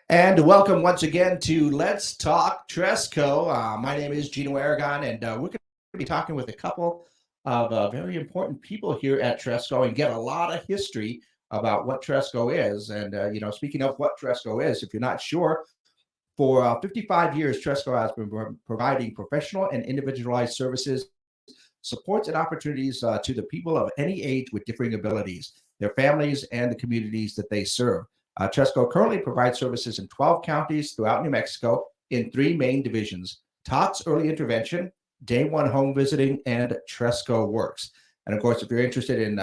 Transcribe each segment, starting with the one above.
And welcome once again to Let's Talk Tresco. My name is Gino Aragon, and we're going to be talking with a couple of very important people here at Tresco and get a lot of history about what Tresco is. And, speaking of what Tresco is, if you're not sure, for 55 years, Tresco has been providing professional and individualized services, supports, and opportunities to the people of any age with differing abilities, their families, and the communities that they serve. Tresco currently provides services in 12 counties throughout New Mexico in three main divisions: TOTS Early Intervention, Day One Home Visiting, and Tresco Works. And of course, if you're interested in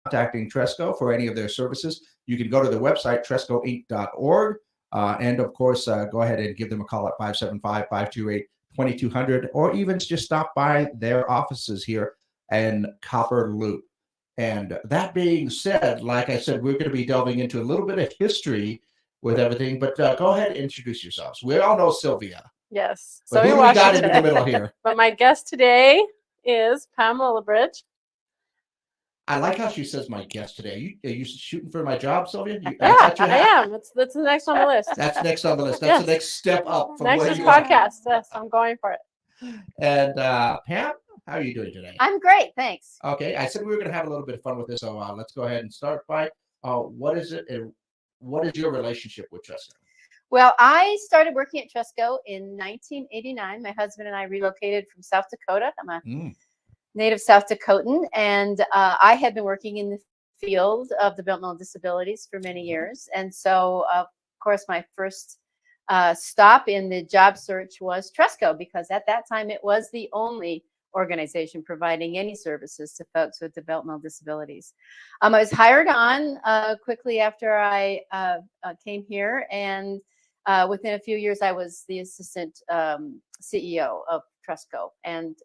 contacting Tresco for any of their services, you can go to their website, trescoinc.org. And of course, go ahead and give them a call at 575 528 2200, or even just stop by their offices here in Copper Loop. And that being said, like I said, we're going to be delving into a little bit of history with everything, but go ahead and introduce yourselves. We all know Sylvia. Yes. But who do we got in the middle here? But my guest today is Pamela Bridge. I like how she says my guest today. Are you shooting for my job, Sylvia? I am. That's the next on the list. That's next on the list. That's Yes. the next step up from Next where is you are. podcast. Yes, I'm going for it. And Pam, how are you doing today? I'm great, thanks. Okay, I said we were going to have a little bit of fun with this, so let's go ahead and start by what is it and what is your relationship with Tresco? Well, I started working at Tresco in 1989. My husband and I relocated from South Dakota. I'm a native South Dakotan, and I had been working in the field of developmental disabilities for many years. And so, of course, my first stop in the job search was Tresco, because at that time it was the only organization providing any services to folks with developmental disabilities. I was hired on quickly after I came here, and within a few years I was the assistant CEO of Tresco, and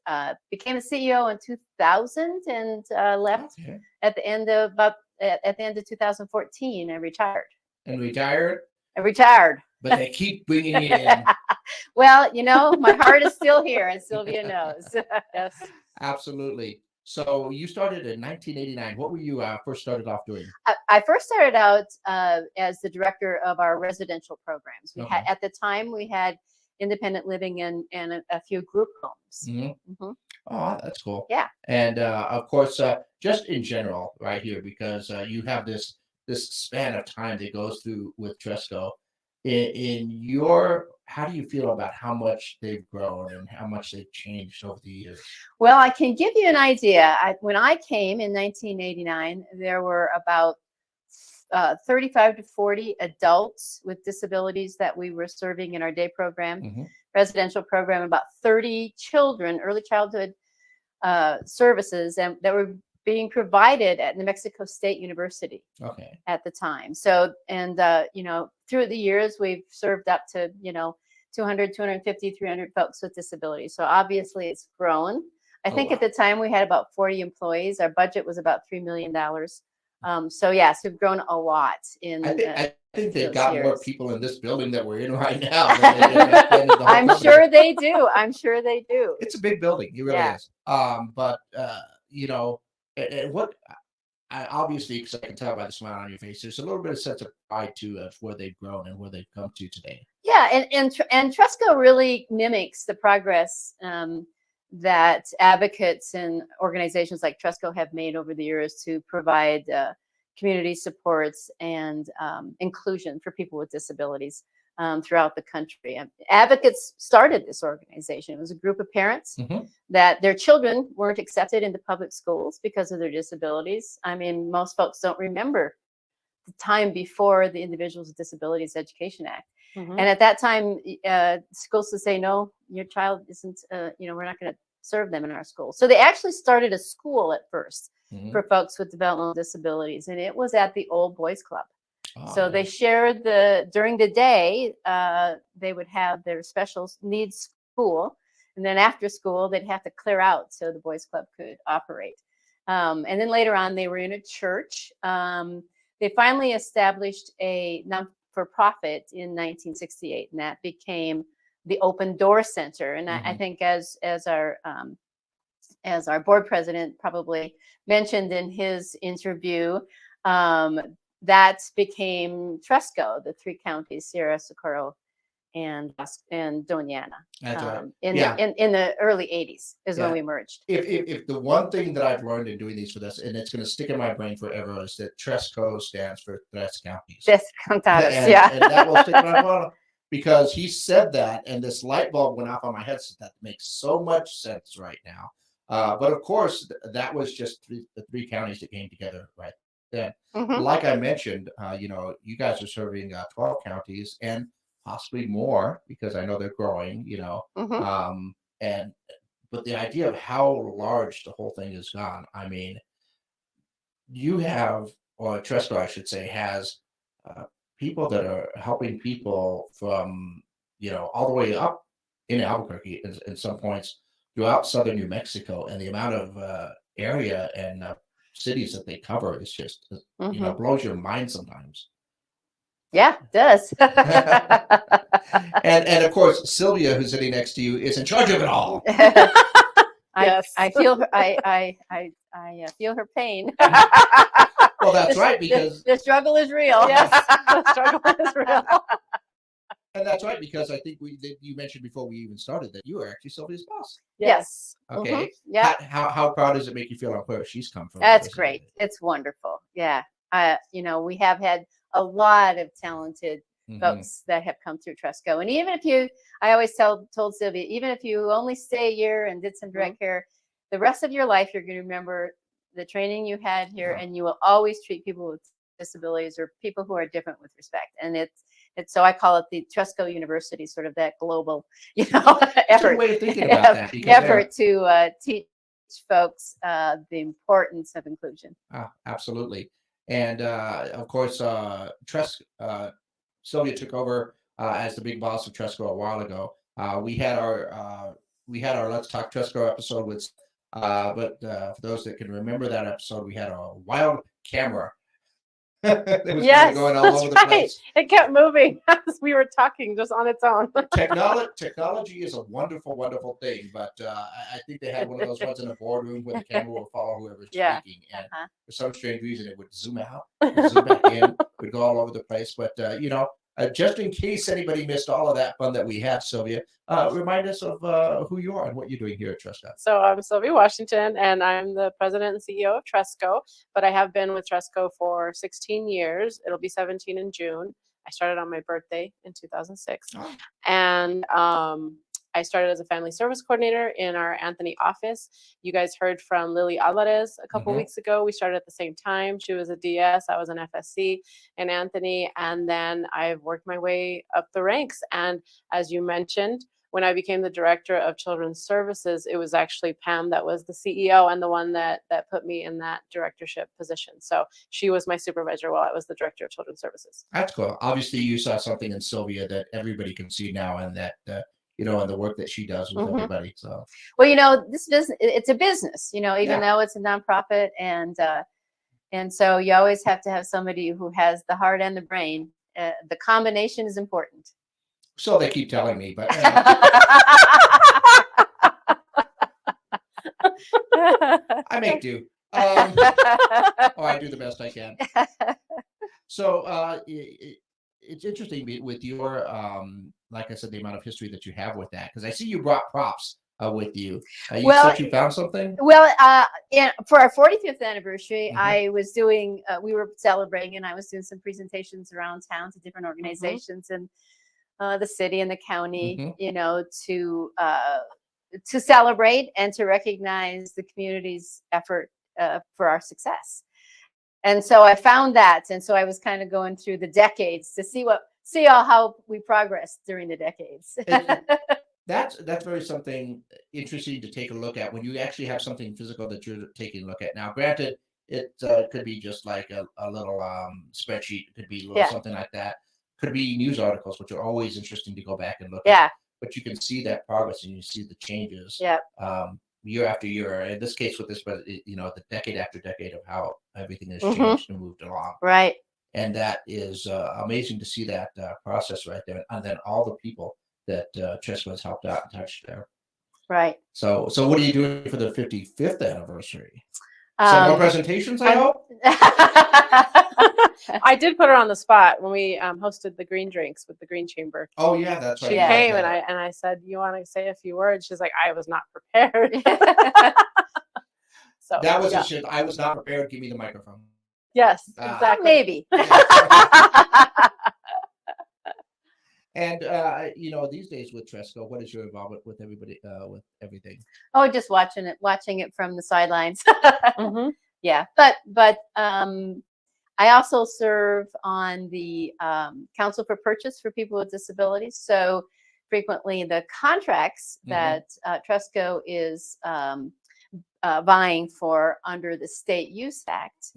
became a CEO in 2000, and left at the end of 2014. I retired. And retired? I retired. But they keep bringing you in. Well, my heart is still here, and Sylvia knows. Yes. Absolutely. So you started in 1989. What were you first started off doing? I first started out as the director of our residential programs. We had, at the time, we had independent living and a few group homes. Oh, that's cool. Yeah. And of course, just in general, right here, because you have this span of time that goes through with Tresco. How do you feel about how much they've grown and how much they've changed over the years? Well, I can give you an idea. When I came in 1989, there were about 35 to 40 adults with disabilities that we were serving in our day program, residential program, about 30 children, early childhood services, and that were being provided at New Mexico State University at the time. So, and through the years, we've served up to 200, 250, 300 folks with disabilities. So obviously it's grown. I think at the time we had about 40 employees. Our budget was about $3 million. So yes, we've grown a lot in. I think they've got more people in this building that we're in right now. I'm sure they do. I'm sure they do. It's a big building. It really is. But what obviously, because I can tell by the smile on your face, there's a little bit of sense of pride to where they've grown and where they've come to today. Yeah, and Tresco really mimics the progress that advocates and organizations like Tresco have made over the years to provide community supports and inclusion for people with disabilities throughout the country. Advocates started this organization. It was a group of parents that their children weren't accepted into public schools because of their disabilities. I mean, most folks don't remember the time before the Individuals with Disabilities Education Act. And at that time, schools would say, no, your child isn't, we're not going to serve them in our school. So they actually started a school at first for folks with developmental disabilities, and it was at the old boys club. So they shared during the day, they would have their special needs school. And then after school, they'd have to clear out so the boys club could operate. And then later on, they were in a church. They finally established a non-for-profit in 1968, and that became the Open Door Center. And I think as our board president probably mentioned in his interview, that became Tresco, the three counties, Sierra, Socorro, and Doñana. That's right. In Yeah. the early 80s is Yeah. when we merged. If the one thing that I've learned in doing these for this, and it's going to stick in my brain forever, is that Tresco stands for Tres Counties. Tres Contados, and, yeah. and that will stick in my brain because he said that, and this light bulb went off on my head. So that makes so much sense right now. But of course, that was just the three counties that came together right then. Mhm. Like I mentioned, you guys are serving 12 counties and possibly more because I know they're growing. Mhm. But the idea of how large the whole thing has gone, I mean, you have, or Tresco, I should say, has people that are helping people from, all the way up in Albuquerque in some points throughout southern New Mexico. And the amount of area and cities that they cover is just, Mhm. blows your mind sometimes. Yeah, it does. And of course, Sylvia, who's sitting next to you, is in charge of it all. Yes. I feel her. I feel her pain. Well, that's right, because the struggle is real. Yes, the struggle is real. and that's right, because I think you mentioned before we even started that you are actually Sylvia's boss. Yes. Okay. Mhm. Yeah. How proud does it make you feel on where she's come from? That's great. It's wonderful. Yeah. We have had a lot of talented Mhm. folks that have come through Tresco. And even if I always told Sylvia, even if you only stay a year and did some direct care, the rest of your life, you're going to remember the training you had here, and you will always treat people with disabilities or people who are different with respect. And it's so I call it the Tresco University, sort of that global, effort. Good way of thinking about that. Effort to teach folks the importance of inclusion. Absolutely. And of course, Sylvia took over as the big boss of Tresco a while ago. We had our Let's Talk Tresco episode with, but for those that can remember that episode, we had a wild camera. It was kind of going all over the place. It kept moving as we were talking, just on its own. Technology is a wonderful, wonderful thing, but I think they had one of those ones in a boardroom where the camera will follow whoever's speaking, and for some strange reason, it would zoom out, zoom back in, would go all over the place. But just in case anybody missed all of that fun that we had, Sylvia, remind us of who you are and what you're doing here at Tresco. So I'm Sylvia Washington, and I'm the president and CEO of Tresco, but I have been with Tresco for 16 years. It'll be 17 in June. I started on my birthday in 2006. Oh. And I started as a family service coordinator in our Anthony office. You guys heard from Lily Alvarez a couple weeks ago. We started at the same time. She was a DS, I was an FSC in Anthony, and then I've worked my way up the ranks. And as you mentioned, when I became the director of children's services, it was actually Pam that was the CEO and the one that put me in that directorship position. So she was my supervisor while I was the director of children's services. That's cool. Obviously, you saw something in Sylvia that everybody can see now, and that and the work that she does with everybody. So, well, this business, it's a business, even though it's a nonprofit, and so you always have to have somebody who has the heart and the brain. The combination is important. So they keep telling me, but I make do. Or I do the best I can. So it's interesting with your, like I said, the amount of history that you have with that, because I see you brought props with you. You said you found something? Well, for our 45th anniversary, I was doing, we were celebrating, and I was doing some presentations around town to different organizations and the city and the county, to celebrate and to recognize the community's effort for our success. And so I found that, and so I was kind of going through the decades to see how we progressed during the decades. That's very something interesting to take a look at when you actually have something physical that you're taking a look at. Now, granted, it could be just like a little spreadsheet. It could be something like that. Could be news articles, which are always interesting to go back and look at. But you can see that progress and you see the changes year after year. In this case, with this, but the decade after decade of how everything has changed and moved along. Right. And that is amazing to see that process right there, and then all the people that Tresco has helped out and touched there. Right. So what are you doing for the 55th anniversary? Some more presentations, I hope. I did put her on the spot when we hosted the green drinks with the Green Chamber. Oh yeah, that's right. She Yeah. came and I said, "You want to say a few words?" She's like, "I was not prepared." So That was yeah. a shit. I was not prepared. Give me the microphone. Yes, Ah. exactly. Maybe. And these days with Tresco, what is your involvement with everybody, with everything? Oh, just watching it from the sidelines. Mhm. Yeah, but I also serve on the Council for Purchase for people with disabilities. So frequently, the contracts that Tresco is vying for under the State Use Act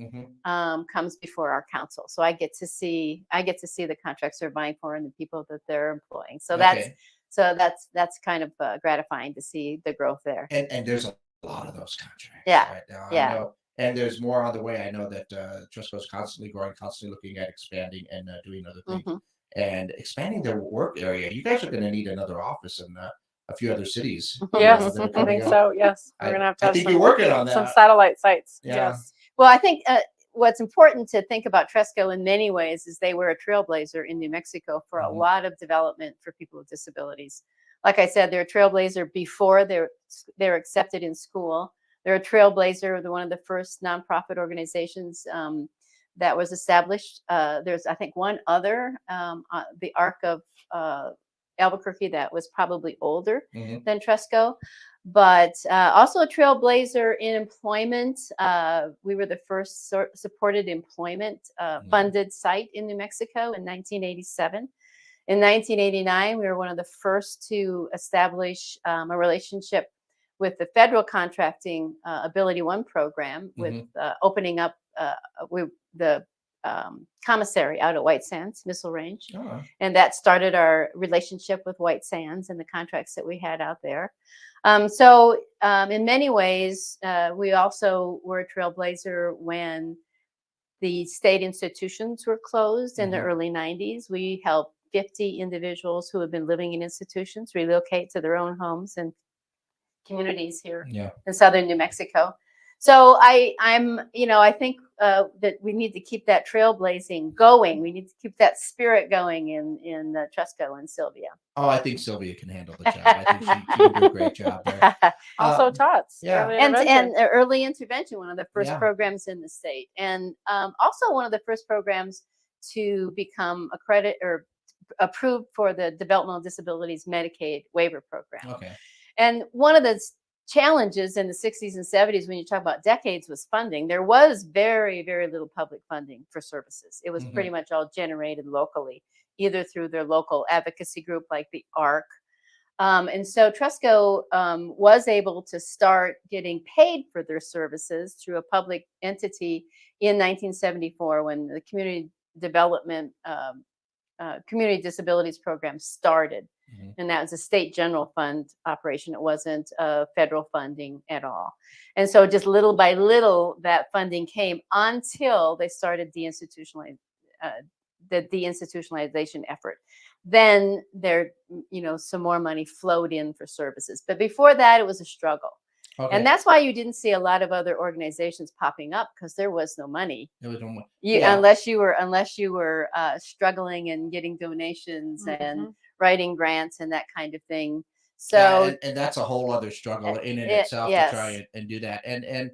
comes before our council. So I get to see the contracts they're vying for and the people that they're employing. So that's kind of gratifying to see the growth there. And there's a lot of those contracts Yeah, right now. yeah. I know. And there's more on the way. I know that Tresco is constantly growing, constantly looking at expanding and doing other things and expanding their work area. You guys are going to need another office in a few other cities. Yes, that are I coming think up. so. Yes, we're gonna have to I have think you're working on some that. satellite sites. Yeah. Yes. Well, I think what's important to think about Tresco in many ways is they were a trailblazer in New Mexico for a lot of development for people with disabilities. Like I said, they're a trailblazer before they're accepted in school. They're a trailblazer. They're one of the first nonprofit organizations that was established. There's, I think, one other, the Arc of Albuquerque, that was probably older than Tresco, but also a trailblazer in employment. We were the first supported employment funded site in New Mexico in 1987. In 1989, we were one of the first to establish a relationship with the federal contracting Ability One program, with opening up the commissary out at White Sands Missile Range. And that started our relationship with White Sands and the contracts that we had out there. So in many ways, we also were a trailblazer when the state institutions were closed in the early 90s. We helped 50 individuals who have been living in institutions relocate to their own homes and communities here in southern New Mexico. So I think that we need to keep that trailblazing going. We need to keep that spirit going in Tresco and Sylvia. Oh, I think Sylvia can handle the job. I think she can do a great job there. Also TOTS. Yeah. And early intervention, one of the first programs in the state, and also one of the first programs to become approved for the Developmental Disabilities Medicaid waiver program. Okay. And one of the challenges in the 60s and 70s, when you talk about decades, was funding. There was very, very little public funding for services. It was pretty much all generated locally, either through their local advocacy group like the ARC. And so Tresco was able to start getting paid for their services through a public entity in 1974 when the Community Development Community Disabilities Program started. And that was a state general fund operation. It wasn't federal funding at all. And so just little by little, that funding came until they started the deinstitutionalization effort. Then some more money flowed in for services. But before that, it was a struggle. Okay. And that's why you didn't see a lot of other organizations popping up, because there was no money. There was no money. Unless you were struggling and getting donations and writing grants and that kind of thing. So and that's a whole other struggle in itself to try and do that. And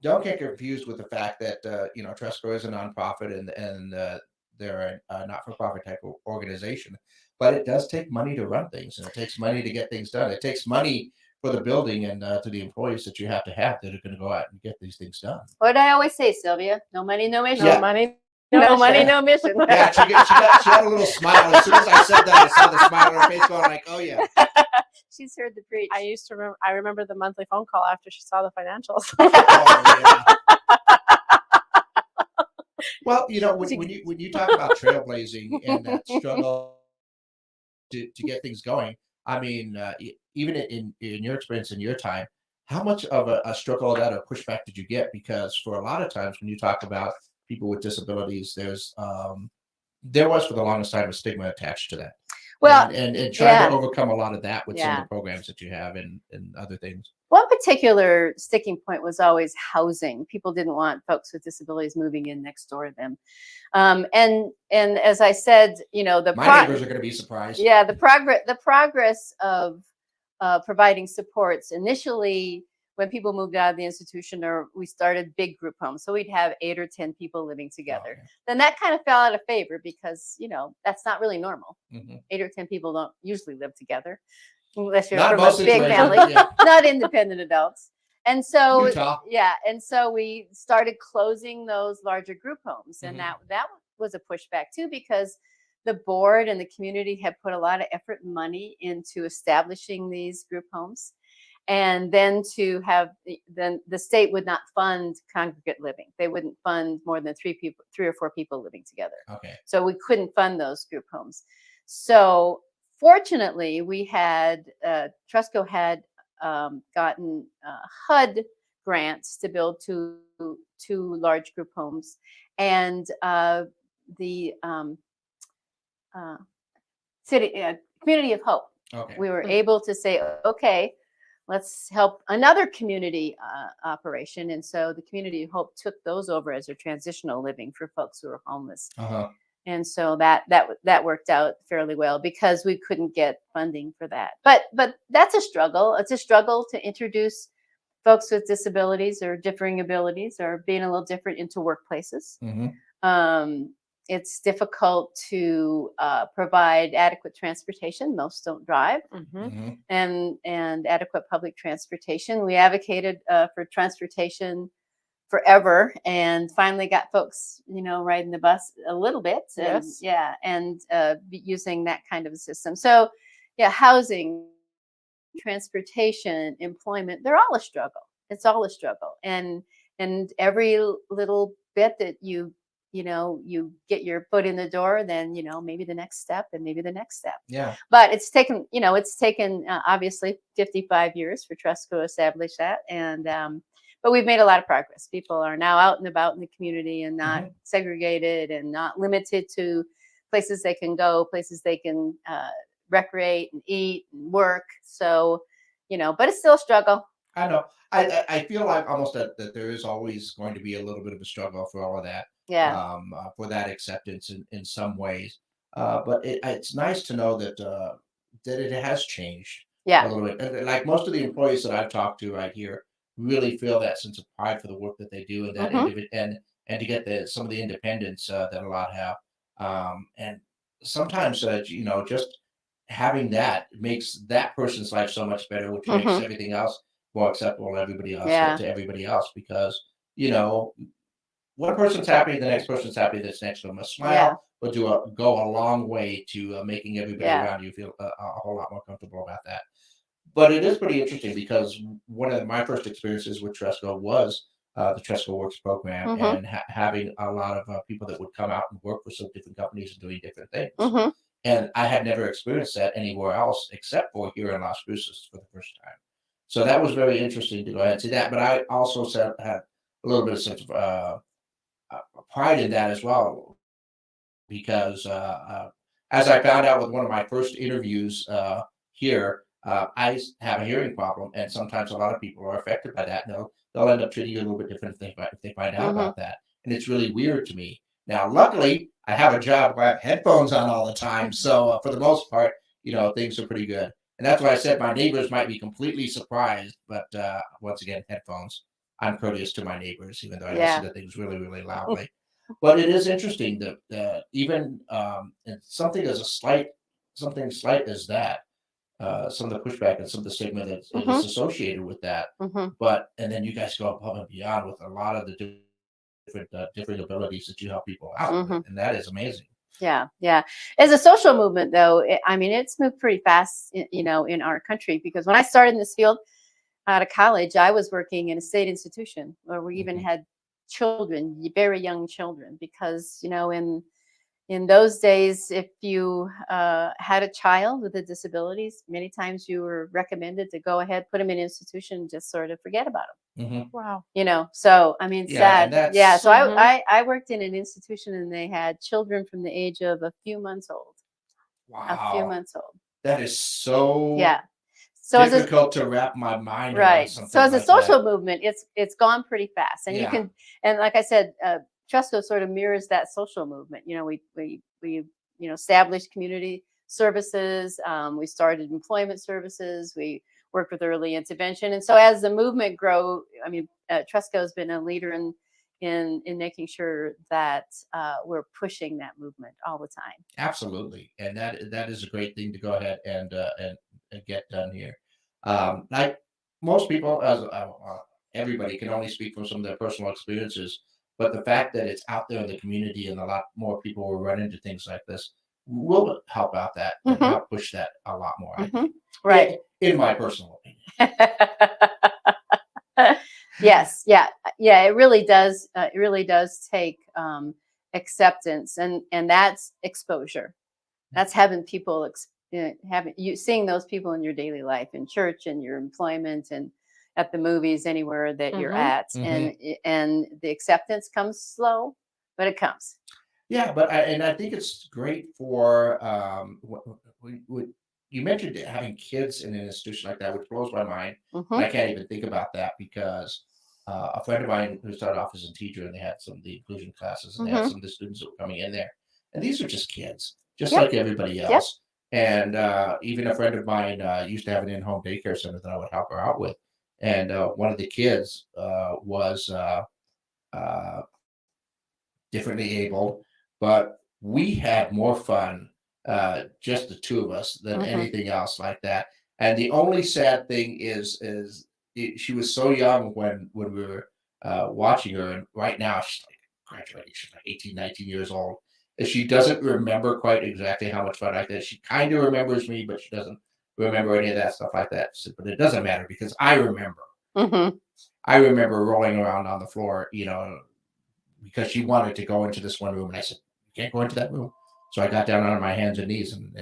don't get confused with the fact that Tresco is a nonprofit and they're a not-for-profit type of organization, but it does take money to run things, and it takes money to get things done. It takes money for the building and to the employees that you have that are going to go out and get these things done. What I always say, Sylvia: no money, no mission. No money. No money, no mission. Yeah, she had a little smile. As soon as I said that, I saw the smile on her face going like, oh, yeah. She's heard the preach. I remember the monthly phone call after she saw the financials. Oh, yeah. Well, when you talk about trailblazing and that struggle to get things going, I mean, even in your experience in your time, how much of a struggle that or pushback did you get? Because for a lot of times when you talk about people with disabilities, there was for the longest time a stigma attached to that. Well, and trying yeah. to overcome a lot of that with some of Yeah. the programs that you have and other things. One particular sticking point was always housing. People didn't want folks with disabilities moving in next door to them. And as I said, you know, My neighbors are going to be surprised. yeah, the progress of providing supports initially when people moved out of the institution, or we started big group homes, so we'd have 8 or 10 people living together. Okay. Then that kind of fell out of favor because, you know, that's not really normal. Mhm. 8 or 10 people don't usually live together unless you're Not from most a big situations, family. but yeah. Not independent adults. And so, Utah. yeah, and so we started closing those larger group homes, and Mhm. that was a pushback too, because the board and the community had put a lot of effort and money into establishing these group homes, and then then the state would not fund congregate living. They wouldn't fund more than 3 or 4 people living together. Okay. So we couldn't fund those group homes. So fortunately, we had Tresco had gotten HUD grants to build two large group homes, and the city community of hope. Okay. We were able to say, okay, let's help another community operation, and so the community of hope took those over as a transitional living for folks who are homeless. Uh-huh. And so that worked out fairly well because we couldn't get funding for that. But that's a struggle. It's a struggle to introduce folks with disabilities or differing abilities or being a little different into workplaces. Mhm. It's difficult to provide adequate transportation. Most don't drive, Mhm. and adequate public transportation. We advocated for transportation forever, and finally got folks, you know, riding the bus a little bit. And, Yes. yeah, and using that kind of a system. So, yeah, housing, transportation, employment, they're all a struggle. It's all a struggle. And every little bit that you get your foot in the door, then, you know, maybe the next step and maybe the next step. Yeah. But it's taken obviously 55 years for Tresco to establish that. And but we've made a lot of progress. People are now out and about in the community and not segregated and not limited to places they can go, places they can recreate and eat and work. So, you know, but it's still a struggle. I know. I feel like almost that there is always going to be a little bit of a struggle for all of that. Yeah. For that acceptance in some ways. But it's nice to know that that it has changed a Yeah. little bit. And like most of the employees that I've talked to right here really feel that sense of pride for the work that they do and that and to get some of the independence that a lot have. And sometimes you know, just having that makes that person's life so much better, which makes everything else more acceptable to everybody else Yeah. because you know, one person's happy, the next person's happy that's next to them. A smile will go a long way to making everybody around you feel a whole lot more comfortable about that. But it is pretty interesting because one of my first experiences with Tresco was the Tresco Works program and having a lot of people that would come out and work for some different companies and doing different things. And I had never experienced that anywhere else except for here in Las Cruces for the first time. So that was very interesting to go ahead and see that. But I also had a little bit of sense of pride in that as well, because as I found out with one of my first interviews here, have a hearing problem, and sometimes a lot of people are affected by that. And they'll end up treating you a little bit different if they find out about that, and it's really weird to me. Now, luckily, I have a job where I have headphones on all the time, so for the most part, you know, things are pretty good. And that's why I said my neighbors might be completely surprised, but once again, headphones. I'm courteous to my neighbors, even though I listen to things really, really loudly. But it is interesting that even and something slight as that, some of the pushback and some of the stigma that is associated with that. But and then you guys go above and beyond with a lot of the different abilities that you help people out with, and that is amazing. Yeah, yeah. As a social movement, though, I mean, it's moved pretty fast, you know, in our country. Because when I started in this field out of college, I was working in a state institution where we even had children, very young children, because, you know, in those days, if you had a child with a disabilities, many times you were recommended to go ahead, put them in an institution, and just sort of forget about them. Wow. You know, so I mean, Yeah, sad. Yeah. So I worked in an institution, and they had children from the age of a few months old. a few Wow. months old. That is so Yeah. So as a, difficult to wrap my mind around right. something So as a like social that. movement, it's gone pretty fast, and you Yeah. can, and like I said, Tresco sort of mirrors that social movement. You know, we established community services. We started employment services. We worked with early intervention, and so as the movement grew, I mean, Tresco has been a leader in making sure that we're pushing that movement all the time. Absolutely, and that is a great thing to go ahead and get done here. Like most people, as everybody can only speak from some of their personal experiences, but the fact that it's out there in the community and a lot more people will run into things like this will help out that and Hmm. help push that a lot more. I think, Right. in my personal opinion. Yes, yeah, yeah. It really does. It really does take acceptance, and that's exposure. That's having people having you seeing those people in your daily life, in church, in your employment, and at the movies, anywhere that you're at, Mhm. and the acceptance comes slow, but it comes. Yeah, but I think it's great for you mentioned having kids in an institution like that, which blows my mind. And Hmm. I can't even think about that because a friend of mine who started off as a teacher, and they had some of the inclusion classes, and they had Hmm. some of the students that were coming in there, and these are just kids, just Yep. like everybody Yep. else. And even a friend of mine used to have an in-home daycare center that I would help her out with, and one of the kids was uh, differently able, but we had more fun, just the two of us, than Hmm. anything else like that. And the only sad thing she was so young when we were watching her, and right now she's like graduating, she's like 18, 19 years old. And she doesn't remember quite exactly how much fun I did. She kind of remembers me, but she doesn't remember any of that stuff like that. So, but it doesn't matter because I remember. Hmm. I remember rolling around on the floor, because she wanted to go into this one room, and I said, "You can't go into that room." So I got down on my hands and knees, and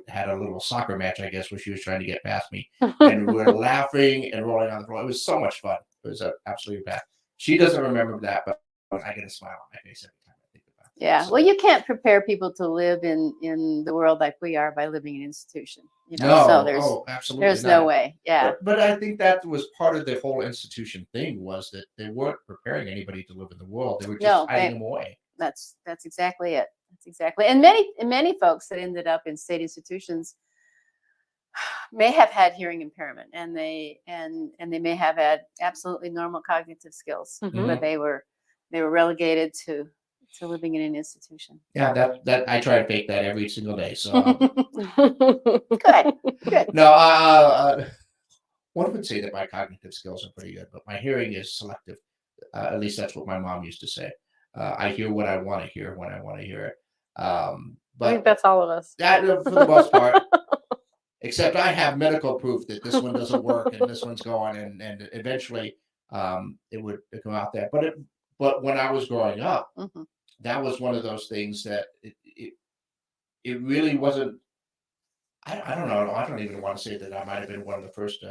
had a little soccer match, I guess, where she was trying to get past me, and we were laughing and rolling on the floor. It was so much fun. It was absolutely bad. She doesn't remember that, but I get a smile on my face every time I think about it. Yeah. Well, So you can't prepare people to live in the world like we are by living in an institution. So no, oh, absolutely there's no not. way. Yeah. But I think that was part of the whole institution thing, was that they weren't preparing anybody to live in the world. They were just No, hiding them away. that's exactly it. That's exactly. And many folks that ended up in state institutions may have had hearing impairment, and they may have had absolutely normal cognitive skills, Mhm. but they were relegated to living in an institution. Yeah, that I try to fake that every single day. So Good. Good. no, one would say that my cognitive skills are pretty good, but my hearing is selective. At least that's what my mom used to say. I hear what I want to hear when I want to hear it. I think But that's all of us. that, for the most part, except I have medical proof that this one doesn't work and this one's going, and eventually it would come out there. But when I was growing up, Hmm. that was one of those things that it really wasn't. I don't know. I don't even want to say that I might have been one of the first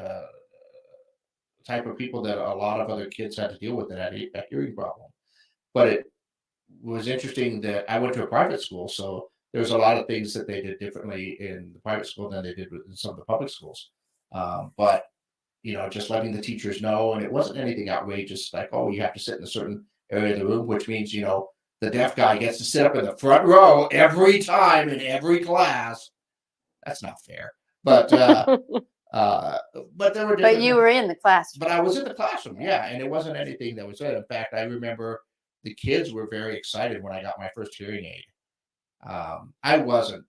type of people that a lot of other kids had to deal with that had a hearing problem. But it was interesting that I went to a private school, so there was a lot of things that they did differently in the private school than they did in some of the public schools. But just letting the teachers know, and it wasn't anything outrageous, like, oh, you have to sit in a certain area of the room, which means the deaf guy gets to sit up in the front row every time in every class. That's not fair. But uh, but there were But you different. were in the classroom. But I was in the classroom, yeah, and it wasn't anything that was said. In fact, I remember the kids were very excited when I got my first hearing aid. I wasn't,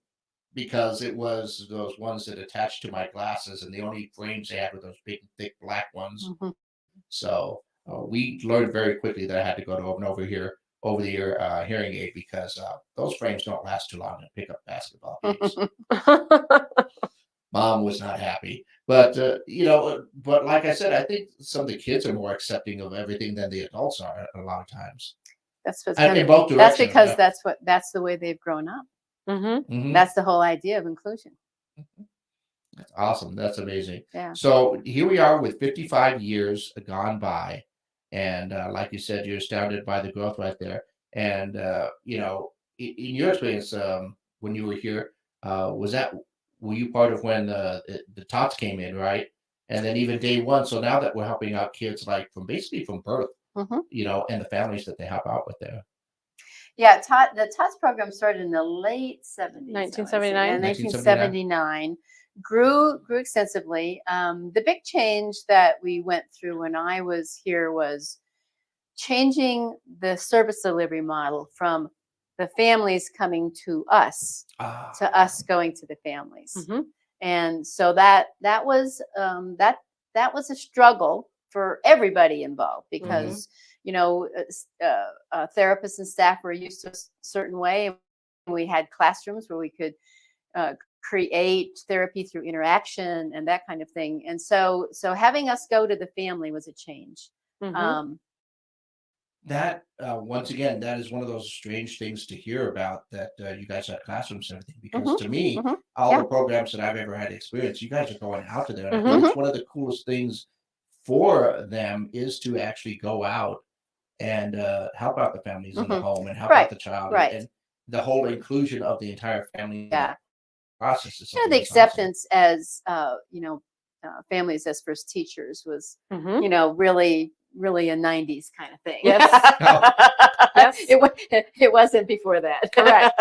because it was those ones that attached to my glasses, and the only frames they had were those big, thick black ones. Mhm. So we learned very quickly that I had to go to an over the ear hearing aid, because those frames don't last too long in pickup basketball games. Mom was not happy, but but like I said, I think some of the kids are more accepting of everything than the adults are a lot of times, That's what's and in kind both that's directions. because Yeah. that's the way they've grown up. Hmm. Mhm. That's the whole idea of inclusion. That's awesome. That's amazing. Yeah. So here we are with 55 years gone by, and like you said, you're astounded by the growth right there. And in your experience, when you were here, Was that were you part of when the tots came in, right? And then even day one. So now that we're helping out kids like from basically from birth, Mhm. and the families that they help out with there. Yeah, the TOTS program started in the late 70s. 1979? Yeah, 1979. 1979. Grew extensively. The big change that we went through when I was here was changing the service delivery model from the families coming to us going to the families. Mhm. And so that was that was a struggle for everybody involved because therapists and staff were used to a certain way. We had classrooms where we could uh, create therapy through interaction and that kind of thing. And so having us go to the family was a change. Mhm. That once again, that is one of those strange things to hear about that you guys have classrooms and everything. Because Mhm, to me, mhm. all Yeah. the programs that I've ever had experience, you guys are going out to there. And I Mhm. think it's one of the coolest things for them is to actually go out and help out the families in the Mhm. home and help Right, out the child right. and the whole inclusion of the entire family in Yeah. that process is You know, something the that's awesome. acceptance as families as first teachers was Mhm. really a 90s kind of thing. Yes. Yes. It wasn't before that. Correct.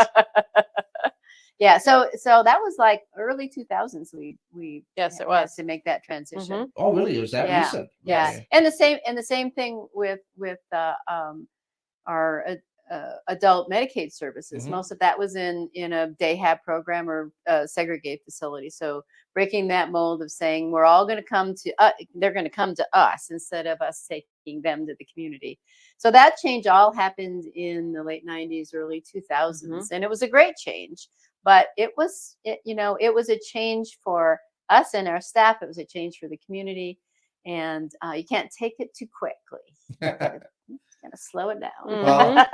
Yeah, so that was like early 2000s we Yes, it had was. to make that transition. Mhm. Oh, really? It was that Yeah, recent? yeah. Okay. And the same thing with our adult Medicaid services. Mhm. Most of that was in a day hab program or a segregated facility. So breaking that mold of saying we're all going to come to they're going to come to us instead of us taking them to the community. So that change all happened in the late 90s, early 2000s, and it was a great change. But it was a change for us and our staff. It was a change for the community, and you can't take it too quickly. Gotta slow it down. Well,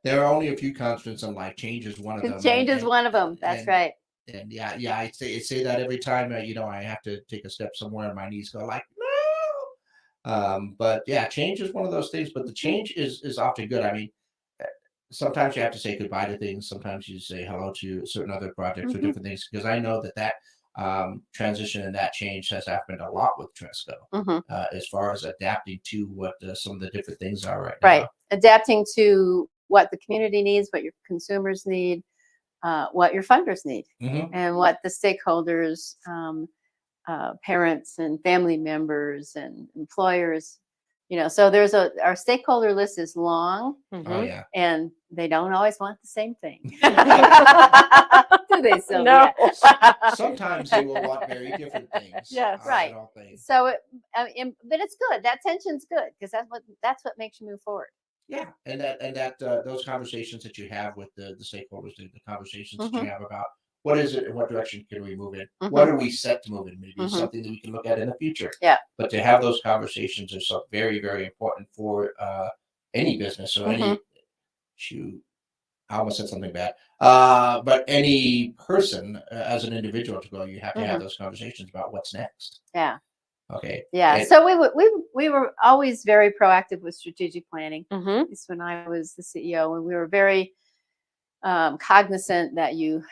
there are only a few constants in life. Change is one of them. Change is one of them. That's right. And yeah, I say that every time I have to take a step somewhere and my knees go like no. But yeah, change is one of those things. But the change is often good. I mean, uh, sometimes you have to say goodbye to things. Sometimes you say hello to certain other projects or Mhm. different things because I know that transition and that change has happened a lot with Tresco Mhm. as far as adapting to what some of the different things are right Right. now. Adapting to what the community needs, what your consumers need, what your funders need, Mhm. and what the stakeholders, parents and family members and employers. So our stakeholder list is long, Oh Mhm. yeah. and they don't always want the same thing. Do they, No. Sylvia? Sometimes they will want very different things. Yes. I Right. don't think. So, but it's good. That tension's good because that's what makes you move forward. Yeah, and that those conversations that you have with the stakeholders, the conversations that you Mhm. have about what is it and what direction can we move in, what Mhm. are we set to move in, maybe Mhm. something that we can look at in the future. Yeah. But to have those conversations are so very very important for any business or any Mhm. shoot. I almost said something bad. But any person as an individual to go, you have to have Mhm. those conversations about what's next. Yeah. Okay. Yeah. And- So we were always very proactive with strategic planning. Mhm. This when I was the CEO, and we were very cognizant that you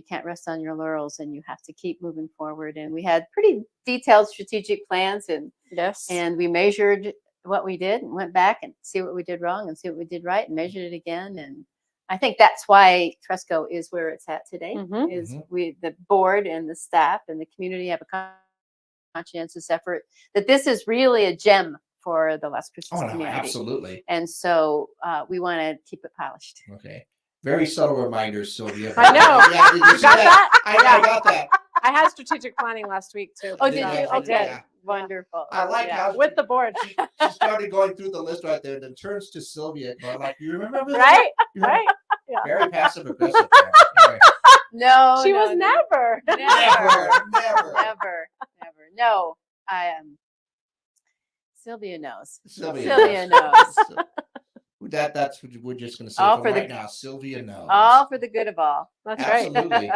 can't rest on your laurels and you have to keep moving forward. And we had pretty detailed strategic plans, Yes. and we measured what we did and went back and see what we did wrong and see what we did right and measured it again. And I think that's why Tresco is where it's at today. Mhm. Is Mhm. the board and the staff and the community have a conscientious effort that this is really a gem for the Las Cruces Oh no, community. absolutely. And so we want to keep it polished. Okay. Very subtle reminders, Sylvia. I know. Yeah, did you see got that? I Yeah. got that. I had strategic planning last week too. Oh, Did did you? you? I Okay. did. Wonderful. I like Yeah. how With the board. she started going through the list right there, then turns to Sylvia, going like, "You remember that?" Right? You know, Right? Yeah. Very passive aggressive. Anyway, No, She no, was no. never. never. Never. No, I am. Sylvia knows. Sylvia knows. That's what we're just going to say All for for the- right now. Sylvia knows. All for the good of all. That's right. Absolutely.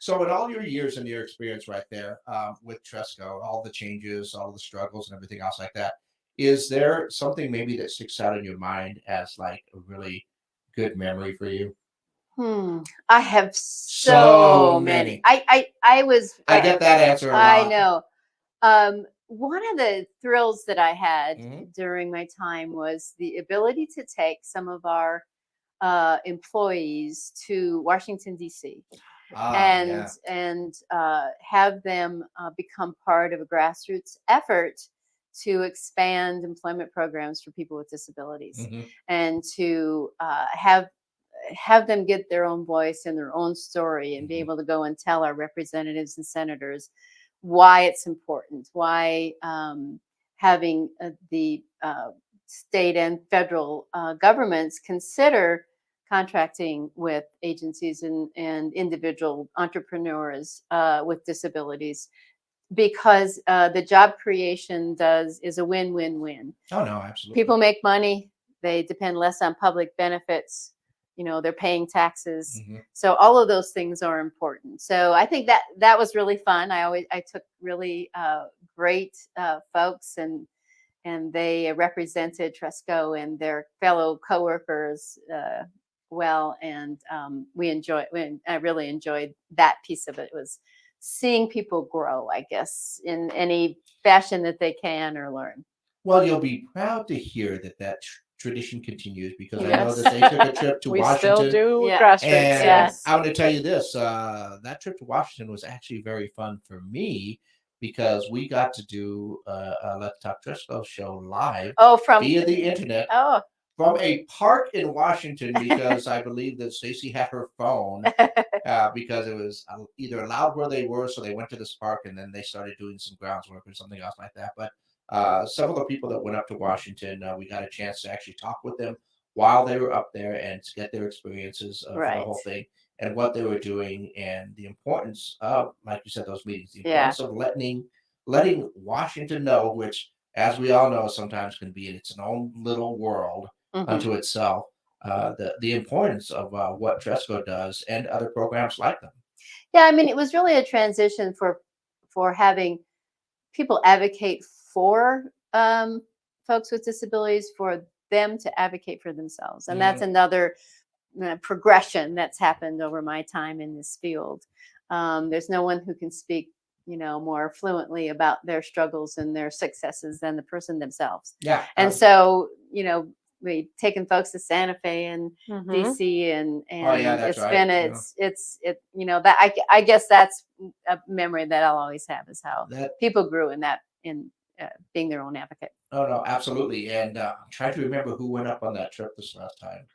So, in all your years and your experience right there with Tresco, all the changes, all the struggles, and everything else like that, is there something maybe that sticks out in your mind as like a really good memory for you? I have So so many. many. I was. I get that answer a lot. I know. One of the thrills that I had Mhm. during my time was the ability to take some of our employees to Washington D.C. Yeah. and have them become part of a grassroots effort to expand employment programs for people with disabilities, Mhm. and to have them get their own voice and their own story, and be Mhm. able to go and tell our representatives and senators why it's important, why having the state and federal governments consider contracting with agencies and individual entrepreneurs with disabilities, because the job creation is a win-win-win. Oh no, absolutely. People make money, they depend less on public benefits, they're paying taxes. Mhm. So all of those things are important. So I think that was really fun. I took really great folks, and they represented Tresco and their fellow coworkers well, and I really enjoyed that piece of it. It was seeing people grow, I guess, in any fashion that they can or learn. Well, you'll be proud to hear that tradition continues, because I know Yes. that they took a trip to We still Washington. do Yeah. grassroots. And Yes. I'm going to tell you this: that trip to Washington was actually very fun for me, because we got to do a Let's Talk Tresco show live Oh, from via the internet oh. from a park in Washington, because I believe that Stacy had her phone, because it was either allowed where they were, so they went to this park and then they started doing some groundswork or something else like that. But some of the people that went up to Washington, we got a chance to actually talk with them while they were up there, and to get their experiences for the Right. whole thing, and what they were doing, and the importance of, like you said, those meetings, the Yeah. importance of letting Washington know, which, as we all know, sometimes can be in its own little world Mhm. unto itself. The importance of what Tresco does and other programs like them. Yeah, I mean, it was really a transition for having people advocate for folks with disabilities, for them to advocate for themselves, and that's Mhm. another progression that's happened over my time in this field. There's no one who can speak, more fluently about their struggles and their successes than the person themselves. Yeah. And so, we've taken folks to Santa Fe and Mhm. DC, and Oh, yeah, that's it's right, been yeah. that I guess that's a memory that I'll always have, is how That people grew in being their own advocate. Oh no, absolutely. And I'm trying to remember who went up on that trip this last time.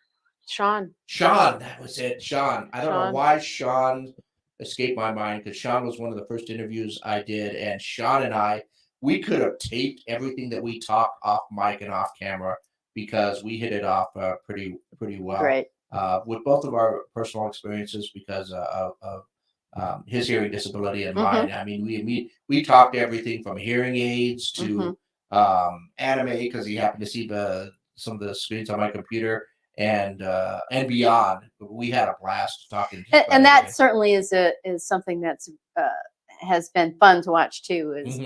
Sean. Sean, that was it. Sean. I don't know Sean. why Sean escaped my mind, because Sean was one of the first interviews I did, and Sean and we could have taped everything that we talked off mic and off camera, because we hit it off pretty well. Great. With both of our personal experiences, because of his hearing disability and mine. I mean, we talked everything from hearing aids to anime, because he happened to see some of the screens on my computer, and beyond. We had a blast talking. Just about And that everything. certainly is something that's has been fun to watch too, is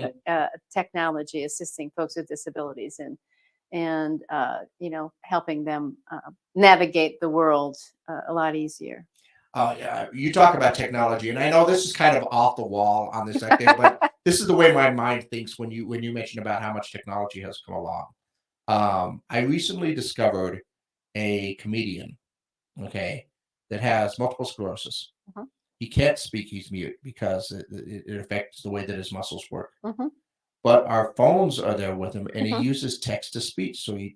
technology assisting folks with disabilities, and helping them navigate the world a lot easier. Oh yeah, you talk about technology, and I know this is kind of off the wall on this sector, but this is the way my mind thinks when you mention about how much technology has come along. I recently discovered a comedian, okay, that has multiple sclerosis. Mhm. He can't speak; he's mute, because it affects the way that his muscles work. Mhm. But our phones are there with him, and he Mhm. uses text to speech. So he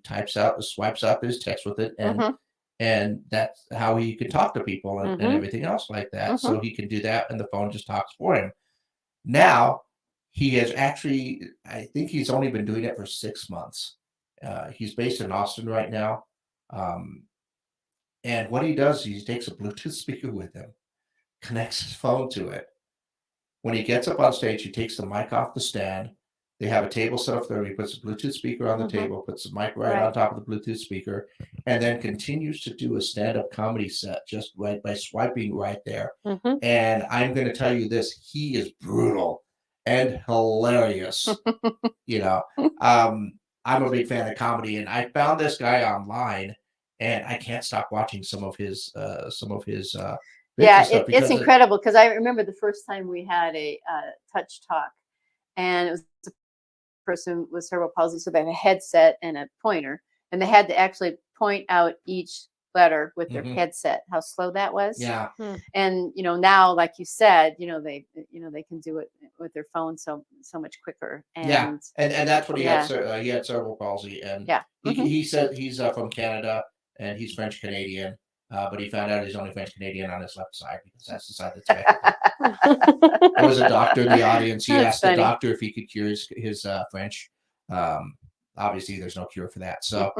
swipes out his text with it, Mhm. and that's how he can talk to people, and Mhm. everything else like that. Mhm. So he can do that, and the phone just talks for him. Now he has actually, I think he's only been doing it for 6 months. He's based in Austin right now, um, and what he does, he takes a Bluetooth speaker with him, connects his phone to it. When he gets up on stage, he takes the mic off the stand. They have a table set up there. He puts a Bluetooth speaker on the table, puts the mic right on top of the Bluetooth speaker, and then continues to do a stand-up comedy set just right by swiping right there. Mhm. And I'm going to tell you this: he is brutal and hilarious. You know, I'm a big fan of comedy, and I found this guy online, and I can't stop watching some of his Yeah, stuff it's because incredible because I remember the first time we had a touch talk, and it was a person with cerebral palsy, so they had a headset and a pointer, and they had to actually point out each letter with their headset. How slow that was. yeah, And now, like you said, they can do it with their phone so much quicker. And yeah, and that's what he yeah. had. He had cerebral palsy, and Yeah. he said he's from Canada and he's French Canadian. But he found out he's only French Canadian on his left side because that's the side that's affected. There was a doctor in the audience. He asked the doctor if he could cure his French. Obviously, there's no cure for that. So,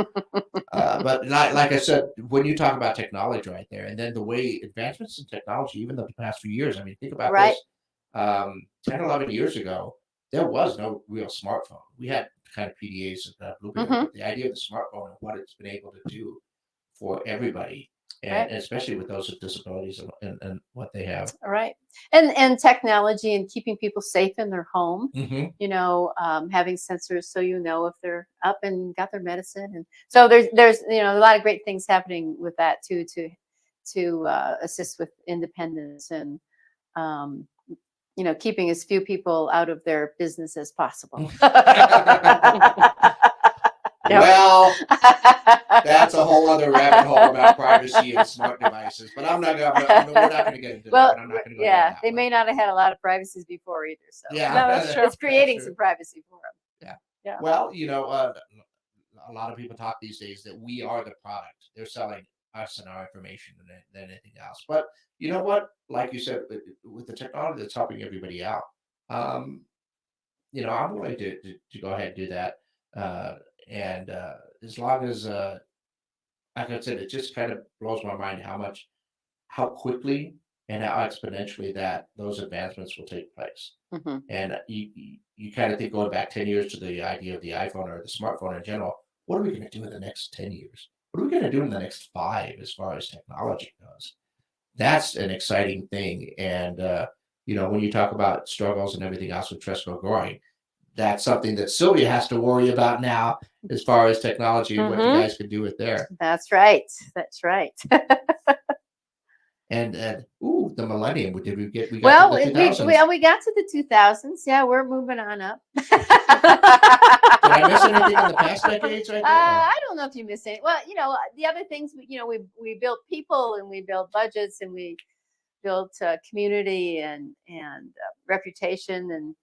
but like I said, when you talk about technology right there, and then the way advancements in technology, even the past few years, I mean, think about Right. this. 10, 11 years ago, there was no real smartphone. We had kind of PDAs, Blueberry, but the idea of the smartphone and what it's been able to do for everybody, and especially with those with disabilities and what they have. Right. And technology and keeping people safe in their home, having sensors so if they're up and got their medicine. And so there's a lot of great things happening with that too, to assist with independence and keeping as few people out of their business as possible. Well, that's a whole other rabbit hole about privacy and smart devices. But we're not going to get into that. I'm not going to go down that they way. may not have had a lot of privacies before either. So Yeah, no, that's true. it's creating some privacy for them. Yeah. Well, a lot of people talk these days that we are the product. They're selling us and our information than anything else. But you know what? Like you said, with the technology that's helping everybody out, I'm willing to go ahead and do that. And as long as, like I said, it just kind of blows my mind how quickly and how exponentially that those advancements will take place. And you kind of think going back 10 years to the idea of the iPhone or the smartphone in general, what are we going to do in the next 10 years? What are we going to do in the next 5 as far as technology goes? That's an exciting thing. And, when you talk about struggles and everything else with Tresco growing, that's something that Sylvia has to worry about now as far as technology and what you guys can do with there. That's right. That's right. And the millennium. Did we get? We got got to the 2000s. we got to the 2000s. Yeah, we're moving on up. Did I miss anything in the past decades? Right there? I don't know if you missed any. Well, the other things. We built people and we built budgets and we built community and reputation and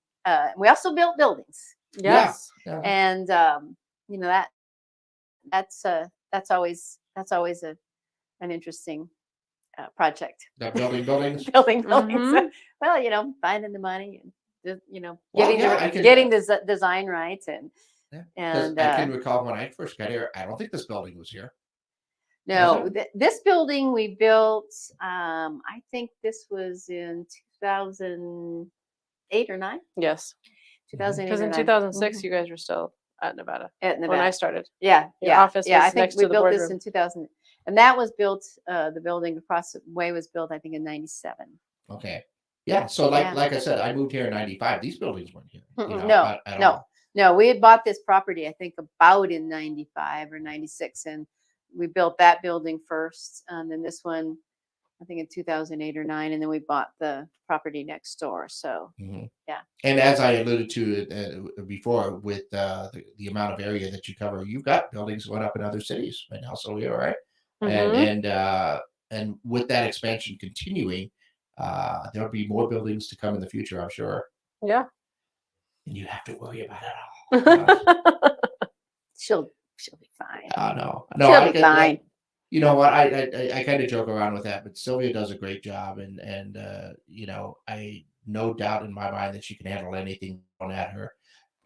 we also built buildings. Yes. Yeah. And that's always an interesting project. Building buildings. Building buildings. Well, finding the money and getting the design right and I can recall when I first got here. I don't think this building was here. No, this building we built. I think this was in 2008 or 9. Yes. 2008. Because in 2006, you guys were still at Nevada. When I started. Yeah. Your office was I think next we to the built this boardroom. in 2000. And that was built, the building across the way was built, I think, in 97. Okay. Yeah. So like I said, I moved here in 95. These buildings weren't here. No. We had bought this property, I think, about in 95 or 96. And we built that building first. And then this one, I think in 2008 or 9. And then we bought the property next door. So, yeah. And as I alluded to before, with the amount of area that you cover, you've got buildings going up in other cities right now. So you're right. And with that expansion continuing, there'll be more buildings to come in the future, I'm sure. Yeah. And you have to worry about it all. She'll be fine. No, she'll be fine. You know what? I kind of joke around with that, but Sylvia does a great job, and I no doubt in my mind that she can handle anything thrown at her.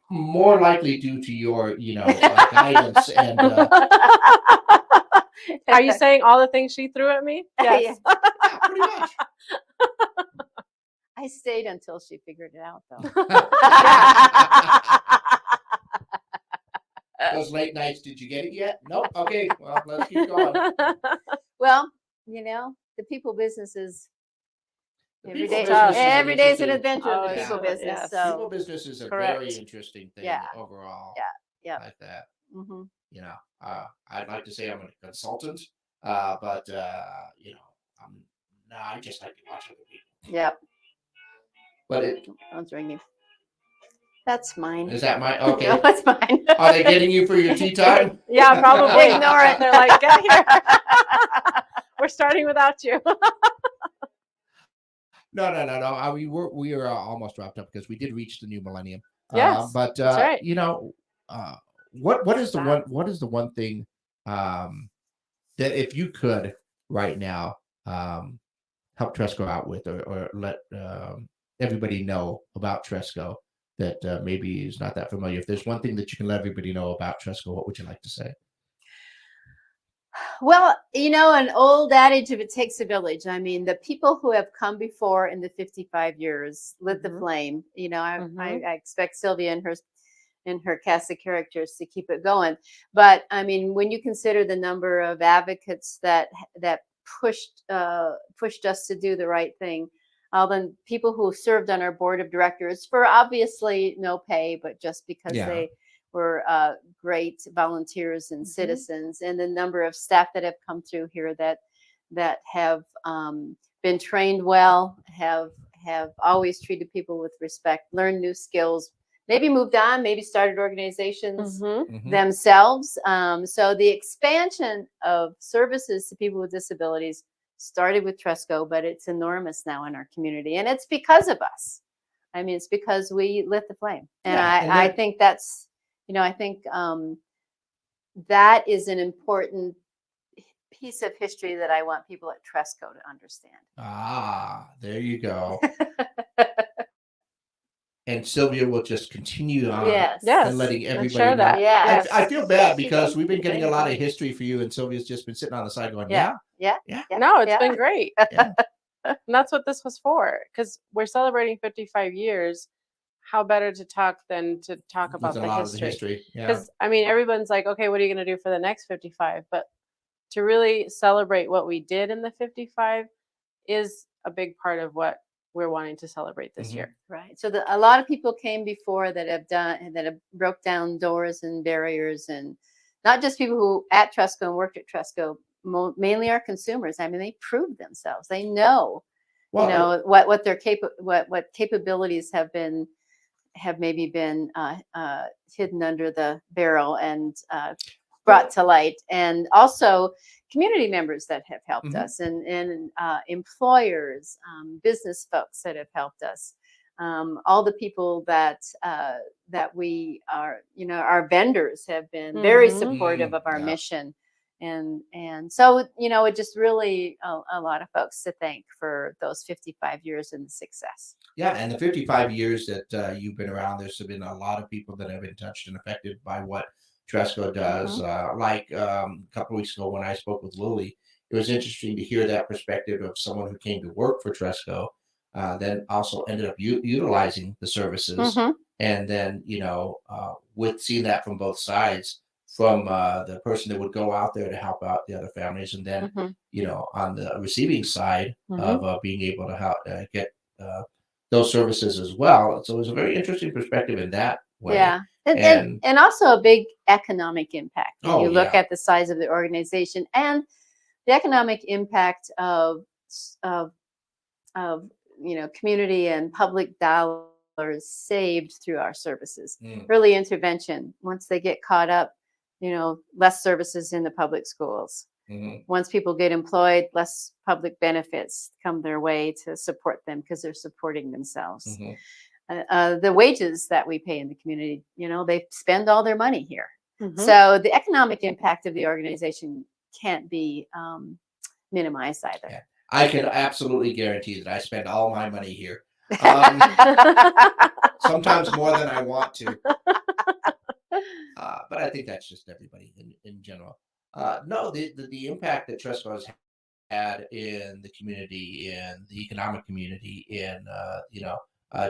More likely due to your guidance and. Are you saying all the things she threw at me? Yes. Yeah, pretty much. I stayed until she figured it out, though. Those late nights, did you get it yet? Nope. Okay, well, let's keep going. Well, the people business is every day. business is Every day is an interesting. adventure in the Oh, people yeah. business. Yes. So People business is a Correct. very interesting thing Yeah. overall. Yeah. Like that. Hmm. I'd like to say I'm a consultant, but I'm, no, I just like to watch other people. Yep. But it Phone's ringing. That's mine. is that my No, okay. that's mine. Are they getting you for your tea time? Yeah, probably. Ignore it. They're like, get here. We're starting without you. No. We are almost wrapped up because we did reach the new millennium. Yes, But that's right. what is the one thing that if you could right now help Tresco out with, or let everybody know about Tresco that maybe is not that familiar. If there's one thing that you can let everybody know about Tresco, what would you like to say? Well, an old adage of it takes a village. I mean, the people who have come before in the 55 years lit the Mhm. flame. I Mhm. expect Sylvia and her cast of characters to keep it going. But I mean, when you consider the number of advocates that pushed us to do the right thing, all the people who served on our board of directors for obviously no pay, but just because Yeah. they were great volunteers and Mhm. citizens, and the number of staff that have come through here that have been trained well, have always treated people with respect, learned new skills, maybe moved on, maybe started organizations Mhm. Mhm. themselves. So the expansion of services to people with disabilities started with Tresco, but it's enormous now in our community, and it's because of us. I mean, it's because we lit the flame, and Yeah, and I then- think that's, I think that is an important piece of history that I want people at Tresco to understand. There you go. And Sylvia will just continue on Yes. Yes. and letting and everybody share know. that. Yes. I feel bad She's because so we've been getting a thank lot you. of history for you, and Sylvia's just been sitting on the side going, Yeah. yeah. No, it's yeah. been great. Yeah. And that's what this was for, because we're celebrating 55 years. How better to talk than to talk With about a the lot of the history? history. Yeah. Because I mean, everyone's like, okay, what are you going to do for the next 55? But to really celebrate what we did in the 55 is a big part of what we're wanting to celebrate this Mhm. year. Right. So a lot of people came before that have broke down doors and barriers, and not just people who at Tresco and worked at Tresco, mainly our consumers. I mean, they proved themselves. They know, Well, what their what capabilities have maybe been hidden under the barrel and brought to light, and also community members that have helped Mhm. us, and employers, business folks that have helped us, all the people that we are, our vendors have been very Mhm. supportive of our Yeah. mission, and so it just really a lot of folks to thank for those 55 years and the success. Yeah, and the 55 years that you've been around, there's been a lot of people that have been touched and affected by what Tresco does. Like a couple weeks ago when I spoke with Lily, it was interesting to hear that perspective of someone who came to work for Tresco, then also ended up utilizing the services. Mhm. And then, with seeing that from both sides, from the person that would go out there to help out the other families, and then, Mhm. on the receiving side Mhm. of being able to help get those services as well. So it was a very interesting perspective in that way. Yeah. And, And- and also a big economic impact when Oh, you look yeah. at the size of the organization and the economic impact of community and public dollars saved through our services. Mm. Early intervention, once they get caught up, less services in the public schools. Mhm. Once people get employed, less public benefits come their way to support them because they're supporting themselves. Mhm. The wages that we pay in the community, they spend all their money here. Mhm. So the economic impact of the organization can't be minimized either. Yeah. I can absolutely guarantee that I spend all my money here. Sometimes more than I want to. But I think that's just everybody in general. No, the impact that Tresco has had in the community, in the economic community, in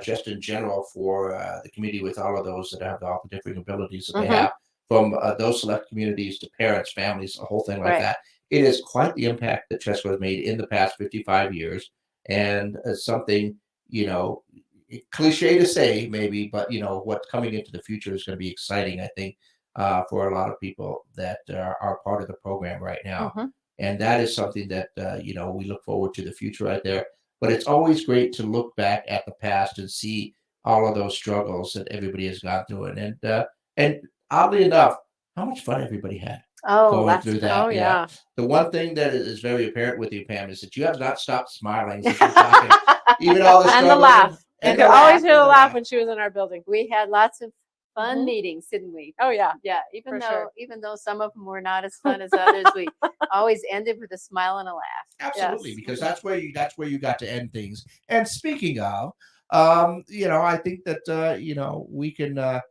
just in general for the community, with all of those that have all the different abilities that they Mhm. have, from those select communities to parents, families, a whole thing like Right. that. It is quite the impact that Tresco has made in the past 55 years, and something, cliche to say maybe, but what's coming into the future is going to be exciting. I think for a lot of people that are part of the program right now. Mhm. And that is something that, we look forward to the future right there. But it's always great to look back at the past and see all of those struggles that everybody has gone through. And oddly enough, how much fun everybody had Oh, going lots through of that. Oh Yeah. yeah, The one thing that is very apparent with you, Pam, is that you have not stopped smiling since we're talking. Even all the and the struggles laugh. You and could the always laugh, hear and the the laugh laugh. when she was in our building. We had lots of fun Mhm. meetings, didn't we? Oh yeah, Yeah, even For though sure. even though some of them were not as fun as others, we always ended with a smile and a laugh. Absolutely, Yes. because that's where you got to end things. And speaking of, I think that we can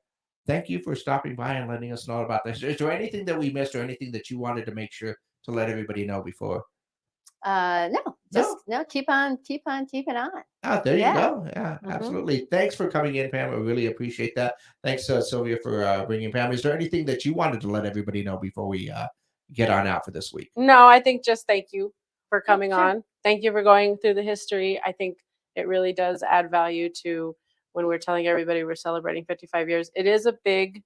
thank you for stopping by and letting us know about this. Is there anything that we missed or anything that you wanted to make sure to let everybody know before? No, just No? no. Keep on keeping on. Ah, there you Yeah. go. Yeah, Mhm. absolutely. Thanks for coming in, Pam. I really appreciate that. Thanks, Sylvia, for bringing Pam. Is there anything that you wanted to let everybody know before we get on out for this week? No, I think just thank you for Yeah, coming sure. on. Thank you for going through the history. I think it really does add value to when we're telling everybody we're celebrating 55 years. It is a big,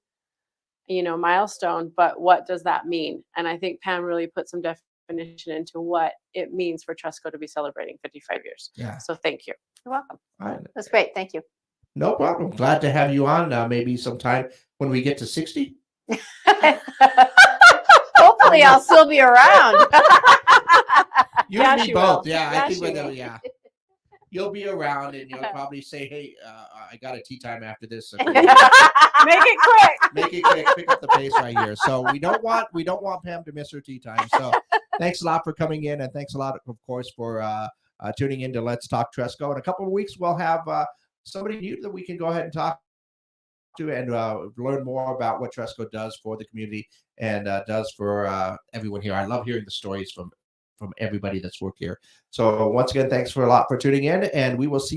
milestone, but what does that mean? And I think Pam really put some definition into what it means for Tresco to be celebrating 55 years. Yeah. So thank you. You're welcome. All right. That's great. Thank you. No problem. Glad to have you on. Maybe sometime when we get to 60. Hopefully, I'll still be around. You Yeah, and me she both. will. Yeah, I Yeah, think she whether will. yeah, you'll be around and you'll probably say, "Hey, I got a tea time after this." So Make it quick. make it quick. Pick up the pace right here. So we don't want Pam to miss her tea time. So thanks a lot for coming in, and thanks a lot, of course, for tuning in to Let's Talk Tresco. In a couple of weeks, we'll have somebody new that we can go ahead and talk to and learn more about what Tresco does for the community and does for everyone here. I love hearing the stories from everybody that's worked here. So once again, thanks for a lot for tuning in, and we will see you.